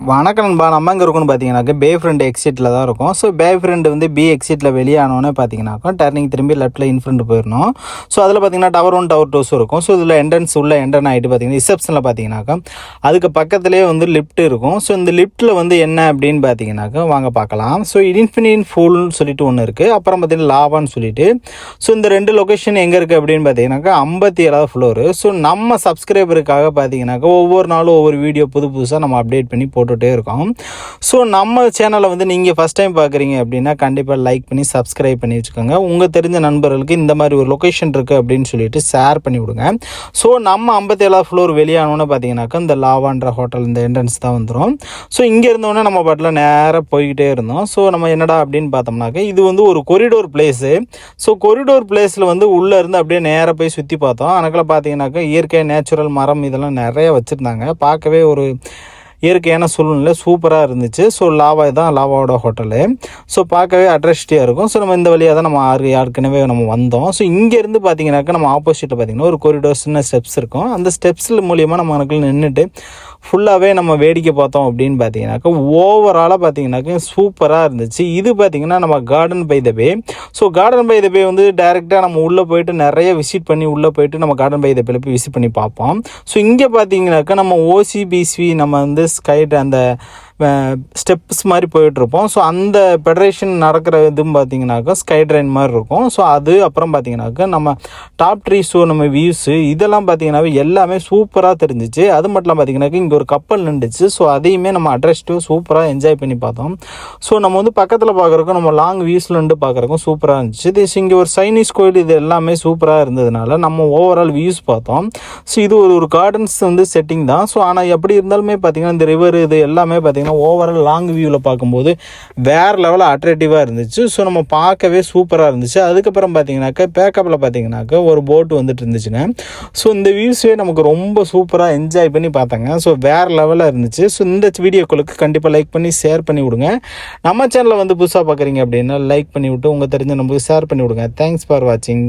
வணக்கம் நண்பா. நம்ம எங்கே இருக்குன்னு பார்த்தீங்கன்னாக்கா பே ஃப்ரெண்ட் எக்ஸிட்டில் தான் இருக்கும். ஸோ பே ஃப்ரெண்டு வந்து பி எக்ஸிட்டில் வெளியானோன்னே பார்த்தீங்கன்னாக்கா டர்னிங் திரும்பி லெஃப்ட்டில் இன்ஃப்ரண்ட் போயிடணும். ஸோ அதில் பார்த்தீங்கன்னா டவர் 1 டவர் 2 இருக்கும். ஸோ இதில் என்ட்ரன்ஸ் உள்ள என்ட்ரன் ஆகிட்டு பார்த்தீங்கன்னா ரிசப்ஷனில் பார்த்தீங்கன்னாக்கா அதுக்கு பக்கத்துலேயே வந்து லிஃப்ட் இருக்கும். ஸோ இந்த லிஃப்ட்டில் வந்து என்ன அப்படின்னு பார்த்தீங்கன்னாக்கா வாங்க பார்க்கலாம். ஸோ இன்ஃபினிட் ஃபூல்னு சொல்லிட்டு ஒன்று இருக்குது. அப்புறம் பார்த்தீங்கன்னா லாவான்னு சொல்லிட்டு. ஸோ இந்த ரெண்டு லொக்கேஷன் எங்கே இருக்குது அப்படின்னு பார்த்தீங்கன்னாக்கா 57வது ஃப்ளோரு. ஸோ நம்ம சப்ஸ்கிரைபருக்காக பார்த்தீங்கன்னாக்கா ஒவ்வொரு நாளும் ஒவ்வொரு வீடியோ புதுசாக நம்ம அப்டேட் பண்ணி போட்டுகிட்டே இருக்கோம். ஸோ நம்ம சேனலை வந்து நீங்கள் ஃபஸ்ட் டைம் பார்க்குறீங்க அப்படின்னா கண்டிப்பாக லைக் பண்ணி சப்ஸ்கிரைப் பண்ணி வச்சுக்கோங்க. உங்கள் தெரிஞ்ச நண்பர்களுக்கு இந்த மாதிரி ஒரு லொக்கேஷன் இருக்குது அப்படின்னு சொல்லிட்டு ஷேர் பண்ணி விடுங்க. ஸோ நம்ம 57வது ஃப்ளோர் வெளியானோன்னு பார்த்தீங்கன்னாக்கா இந்த லாவான்ற ஹோட்டல் இந்த என்ட்ரன்ஸ் தான் வந்துடும். ஸோ இங்கே இருந்தோடனே நம்ம பாட்டில் நேராக போய்கிட்டே இருந்தோம். ஸோ நம்ம என்னடா அப்படின்னு பார்த்தோம்னாக்கா இது வந்து ஒரு கொரிடோர் பிளேஸு. ஸோ கொரிடோர் பிளேஸில் வந்து உள்ளே இருந்து அப்படியே நேராக போய் சுற்றி பார்த்தோம். அதுக்கெல்லாம் பார்த்தீங்கன்னாக்கா இயற்கை நேச்சுரல் மரம் இதெல்லாம் நிறைய வச்சுருந்தாங்க. பார்க்கவே ஒரு இயற்கையான சூழ்நிலை சூப்பராக இருந்துச்சு. ஸோ லாவா தான் லாவாவோட ஹோட்டலு. ஸோ பார்க்கவே அட்ராக்டிவாக இருக்கும். ஸோ நம்ம இந்த வழியாக தான் நம்ம ஏற்கனவே நம்ம வந்தோம். ஸோ இங்கேருந்து பார்த்தீங்கன்னாக்கா நம்ம ஆப்போசிட்டில் பார்த்தீங்கன்னா ஒரு கொரிடோர் சின்ன ஸ்டெப்ஸ் இருக்கும். அந்த ஸ்டெப்ஸில் மூலியமாக நம்ம எனக்கு நின்றுட்டு ஃபுல்லாகவே நம்ம வேடிக்கை பார்த்தோம் அப்படின்னு பார்த்தீங்கன்னாக்கா ஓவராலாக பார்த்தீங்கன்னாக்கா சூப்பராக இருந்துச்சு. இது பார்த்தீங்கன்னா நம்ம garden by the bay. So garden by the bay வந்து டைரெக்டாக நம்ம உள்ளே போயிட்டு நிறைய விசிட் பண்ணி உள்ளே போயிட்டு நம்ம கார்டன் பை த பேல போய் விசிட் பண்ணி பார்ப்போம். ஸோ இங்கே பார்த்தீங்கன்னாக்கா நம்ம ஓசிபிசி நம்ம வந்து ஸ்கைட் அந்த ஸ்டெப்ஸ் மாதிரி போயிட்டுருப்போம். ஸோ அந்த ஃபெடரேஷன் நடக்கிற இதுவும் பார்த்தீங்கன்னாக்கா ஸ்கை ட்ரெயின் மாதிரி இருக்கும். ஸோ அது அப்புறம் பார்த்தீங்கன்னாக்கா நம்ம டாப் ட்ரீ ஷோ நம்ம வியூஸு இதெல்லாம் பார்த்தீங்கன்னாவே எல்லாமே சூப்பராக தெரிஞ்சிச்சு. அது மட்டும் பார்த்தீங்கன்னாக்கா இங்கே ஒரு கப்பல் நின்றுச்சு. ஸோ அதையுமே நம்ம அட்ராக்டிவ் சூப்பராக என்ஜாய் பண்ணி பார்த்தோம். ஸோ நம்ம வந்து பக்கத்தில் பார்க்குறக்கும் நம்ம லாங் வியூஸில் நின்று பார்க்குறக்கும் சூப்பராக இருந்துச்சு. இங்கே ஒரு சைனீஸ் கோயில் இது எல்லாமே சூப்பராக இருந்ததுனால நம்ம ஓவரால் வியூஸ் பார்த்தோம். ஸோ இது ஒரு கார்டன்ஸ் வந்து செட்டிங் தான். ஸோ ஆனால் எப்படி இருந்தாலுமே பார்த்தீங்கன்னா இந்த ரிவர் இது எல்லாமே பார்த்தீங்கன்னா ஓவரால் லாங் வியூவில் பார்க்கும்போது வேறு லெவலில் அட்ராக்டிவாக இருந்துச்சு. ஸோ நம்ம பார்க்கவே சூப்பராக இருந்துச்சு. அதுக்கப்புறம் பார்த்தீங்கன்னாக்கா பேக்கப்பில் பார்த்தீங்கன்னாக்கா ஒரு போட்டு வந்துட்டு இருந்துச்சுங்க. ஸோ இந்த வியூஸே நமக்கு ரொம்ப சூப்பராக என்ஜாய் பண்ணி பார்த்தாங்க. ஸோ வேறு லெவலில் இருந்துச்சு. ஸோ இந்த வீடியோக்களுக்கு கண்டிப்பாக லைக் பண்ணி ஷேர் பண்ணி விடுங்க. நம்ம சேனலை வந்து புதுசாக பார்க்குறீங்க அப்படின்னா லைக் பண்ணி விட்டு உங்கள் தெரிஞ்ச நமக்கு ஷேர் பண்ணி விடுங்க. தேங்க்ஸ் ஃபார் வாட்சிங்.